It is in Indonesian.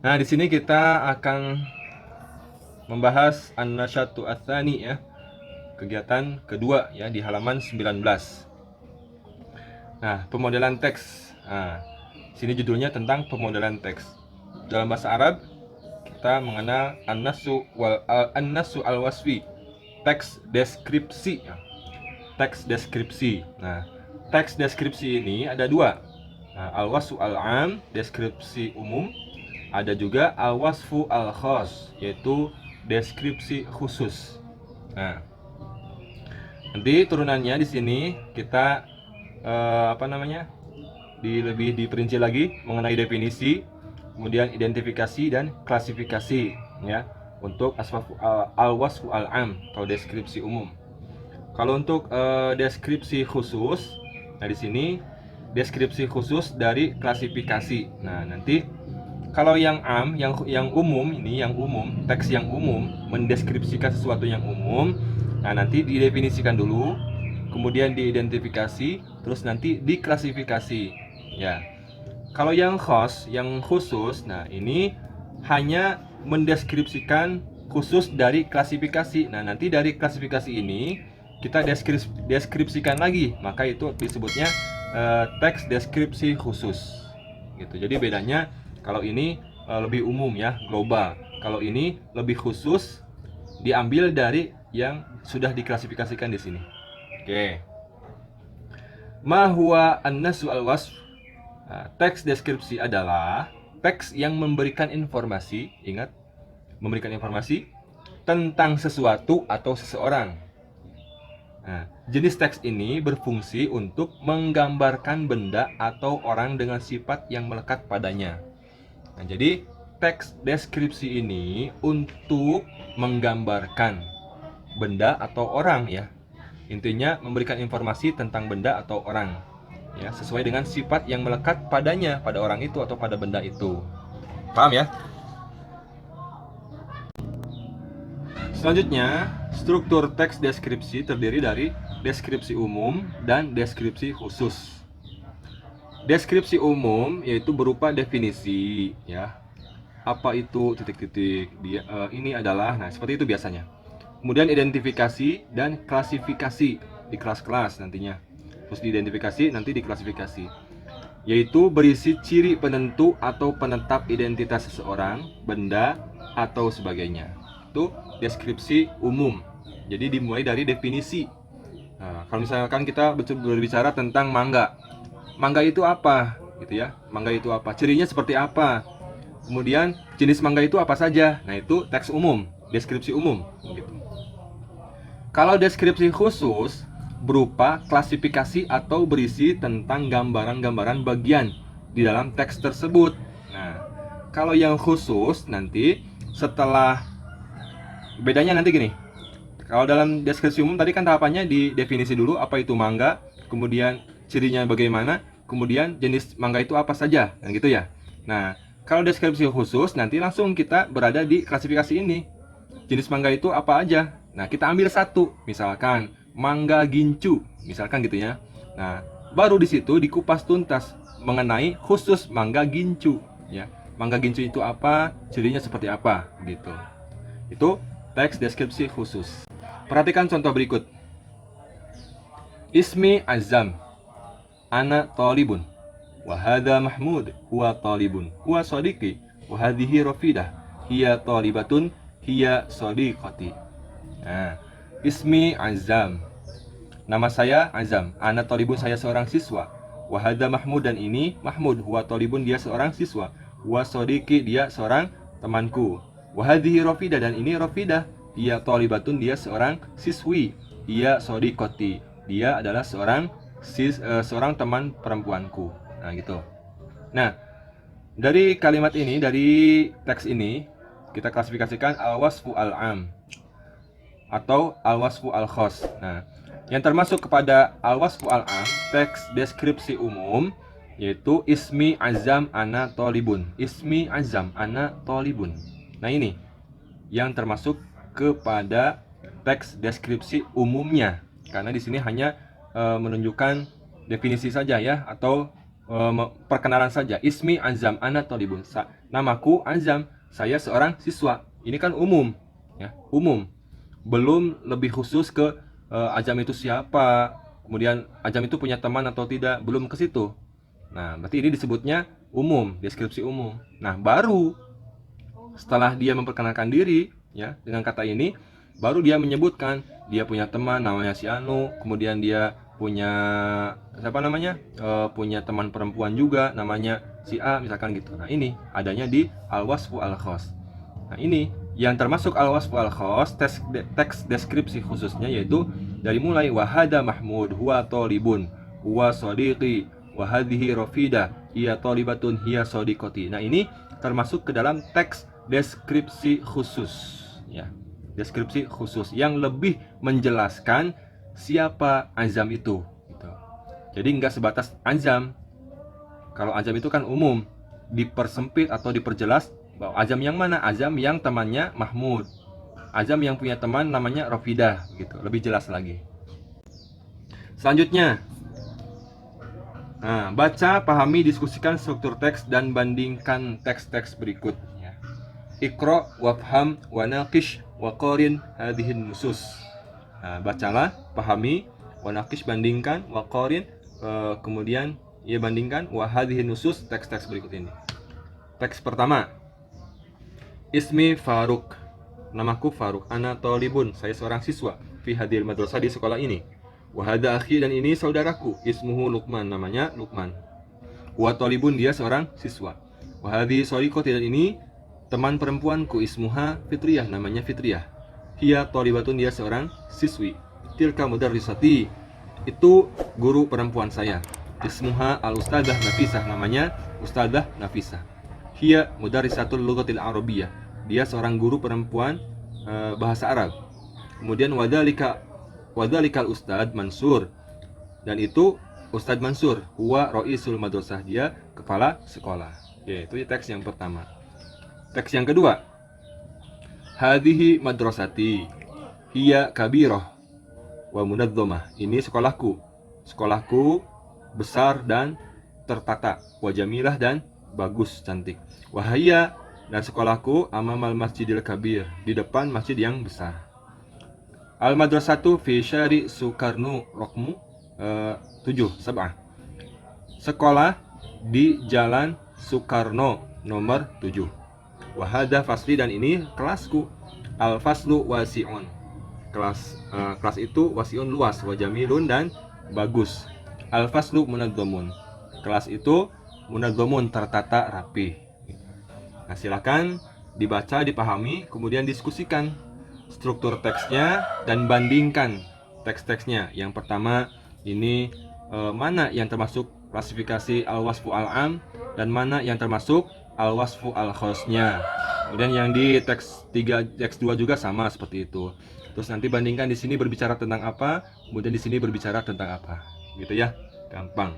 Nah, di sini kita akan membahas an-nasyatu ats-tsani ya. Kegiatan kedua ya di halaman 19. Nah, pemodelan teks. Nah, sini judulnya tentang pemodelan teks. Dalam bahasa Arab kita mengenal an-nasu al-wasfi, teks deskripsi. Teks deskripsi. Nah, teks deskripsi ini ada dua. Nah, al-wasfu al-am, deskripsi umum. Ada juga al-wasfu al-khas, yaitu deskripsi khusus. Nah, nanti turunannya di sini kita apa namanya? Lebih diperinci lagi mengenai definisi, kemudian identifikasi dan klasifikasi ya untuk al-wasfu al-am atau deskripsi umum. Kalau untuk deskripsi khusus, nah di sini deskripsi khusus dari klasifikasi. Nah, nanti kalau yang yang umum ini, yang umum, teks yang umum mendeskripsikan sesuatu yang umum. Nah, nanti didefinisikan dulu, kemudian diidentifikasi, terus nanti diklasifikasi. Ya. Kalau yang khas, yang khusus, nah ini hanya mendeskripsikan khusus dari klasifikasi. Nah, nanti dari klasifikasi ini kita deskripsikan lagi, maka itu disebutnya teks deskripsi khusus. Gitu. Jadi bedanya kalau ini lebih umum ya, global. Kalau ini lebih khusus, diambil dari yang sudah diklasifikasikan di sini. Oke. Ma huwa an-nasu al-wasf? Nah, teks deskripsi adalah teks yang memberikan informasi, ingat, memberikan informasi tentang sesuatu atau seseorang. Nah, jenis teks ini berfungsi untuk menggambarkan benda atau orang dengan sifat yang melekat padanya. Nah, jadi teks deskripsi ini untuk menggambarkan benda atau orang ya. Intinya memberikan informasi tentang benda atau orang ya, sesuai dengan sifat yang melekat padanya, pada orang itu atau pada benda itu. Paham ya? Selanjutnya, struktur teks deskripsi terdiri dari deskripsi umum dan deskripsi khusus. Deskripsi umum yaitu berupa definisi ya. Apa itu titik-titik, dia ini adalah, nah seperti itu biasanya. Kemudian identifikasi dan klasifikasi di kelas-kelas nantinya. Terus diidentifikasi, nanti diklasifikasi. Yaitu berisi ciri penentu atau penetap identitas seseorang, benda, atau sebagainya. Itu deskripsi umum. Jadi dimulai dari definisi. Nah, kalau misalkan kita berbicara tentang mangga. Mangga itu apa? Gitu ya. Mangga itu apa? Cirinya seperti apa? Kemudian jenis mangga itu apa saja? Nah, itu teks umum, deskripsi umum gitu. Kalau deskripsi khusus berupa klasifikasi atau berisi tentang gambaran-gambaran bagian di dalam teks tersebut. Nah, kalau yang khusus nanti setelah, bedanya nanti gini. Kalau dalam deskripsi umum tadi kan tahapannya di definisi dulu apa itu mangga, kemudian cirinya bagaimana, kemudian jenis mangga itu apa saja, dan gitu ya. Nah, kalau deskripsi khusus nanti langsung kita berada di klasifikasi ini. Jenis mangga itu apa aja? Nah, kita ambil satu, misalkan mangga gincu, misalkan gitu ya. Nah, baru di situ dikupas tuntas mengenai khusus mangga gincu, ya. Mangga gincu itu apa? Cirinya seperti apa? Gitu. Itu teks deskripsi khusus. Perhatikan contoh berikut. Ismi Azam, ana talibun. Wahada Mahmud, huwa talibun. Huwa sadiqi, wahadihi Rafidah. Hiya talibatun, hiya sadiqati. Nah, ismi Azam. Nama saya Azam. Ana talibun, saya seorang siswa. Wahada Mahmud, dan ini Mahmud. Huwa talibun, dia seorang siswa. Huwa sadiqi, dia seorang temanku. Wahadihi Rafidah, dan ini Rafidah. Ia talibatun, dia seorang siswi. Ia sodiqoti, dia adalah seorang teman perempuanku. Nah, gitu. Nah, dari kalimat ini, dari teks ini, kita klasifikasikan al-wasfu al-am atau al-wasfu al-khas. Nah, yang termasuk kepada al-wasfu al-am, teks deskripsi umum, yaitu ismi Azam ana tolibun. Ismi Azam ana tolibun. Nah, ini yang termasuk kepada teks deskripsi umumnya, karena di sini hanya menunjukkan definisi saja ya, atau perkenalan saja. Ismi Azam, ana thalibun. Namaku Azam, saya seorang siswa. Ini kan umum, ya, umum. Belum lebih khusus ke Azam itu siapa, kemudian Azam itu punya teman atau tidak, belum ke situ. Nah, berarti ini disebutnya umum, deskripsi umum. Nah, baru setelah dia memperkenalkan diri, ya, dengan kata ini, baru dia menyebutkan dia punya teman namanya si Anu, kemudian dia punya siapa namanya, punya teman perempuan juga namanya si A, misalkan gitu. Nah, ini adanya di al-wasfu al-khos. Nah, ini yang termasuk al-wasfu al-khos, teks deskripsi khususnya, yaitu dari mulai wahada Mahmud huwa tolibun huwa sodiqi wahadihi rofida hiya tolibatun hiya sodiqoti. Nah, ini termasuk ke dalam teks deskripsi khusus, ya, deskripsi khusus yang lebih menjelaskan siapa Azam itu gitu. Jadi nggak sebatas Azam. Kalau Azam itu kan umum, dipersempit atau diperjelas bahwa Azam yang mana, Azam yang temannya Mahmud, Azam yang punya teman namanya Rofidah gitu, lebih jelas lagi. Selanjutnya, nah, baca, pahami, diskusikan struktur teks dan bandingkan teks-teks berikutnya. Iqra wafham wa naqish wa qarin hadhihi nusus. Nah, bacalah, pahami, wa naqish bandingkan, wa qarin kemudian ia bandingkan wa hadhihi nusus, teks-teks berikut ini. Teks pertama. Ismi Faruk. Namaku Faruk. Ana talibun, saya seorang siswa. Fi hadhil madrasah, di sekolah ini. Wa hadha akhi, dan ini saudaraku. Ismuhu Luqman, namanya Luqman. Wa talibun, dia seorang siswa. Wa hadhi shadiqati, dan ini teman perempuanku. Ismuha Fitriyah, namanya Fitriyah. Hiya talibatun, dia seorang siswi. Tilka mudarrisati, itu guru perempuan saya. Ismuha al-ustadzah Nafisah, namanya Ustadzah Nafisah. Hiya mudarrisatul lughatil arabiyyah, dia seorang guru perempuan bahasa Arab. Kemudian wadzalikal ustadz Mansur, dan itu Ustadz Mansur. Huwa roisul madrasah, dia kepala sekolah. Oke, itu teks yang pertama. Teks yang kedua. Hadhihi madrasati hiya kabirah wa munadzamah, ini sekolahku. Sekolahku besar dan tertata, wa jamilah, dan bagus, cantik. Wahaya, dan sekolahku amamal masjidil kabir, di depan masjid yang besar. Al madrasatu fi syari Sukarno rokmu 7. Sekolah di Jalan Soekarno nomor 7. Wahada fasli, dan ini kelasku. Al faslu wasi'un, kelas itu wasi'un, luas, wajamilun, dan bagus. Al faslu munadzamun, kelas itu munadzamun, tertata rapi. Nah, silakan dibaca, dipahami, kemudian diskusikan struktur teksnya dan bandingkan teks-teksnya. Yang pertama ini mana yang termasuk klasifikasi al-wasfu al-am dan mana yang termasuk al-wasfu al-khosnya. Kemudian yang di teks 3, teks 2 juga sama seperti itu. Terus nanti bandingkan di sini berbicara tentang apa, kemudian di sini berbicara tentang apa. Gitu ya. Gampang.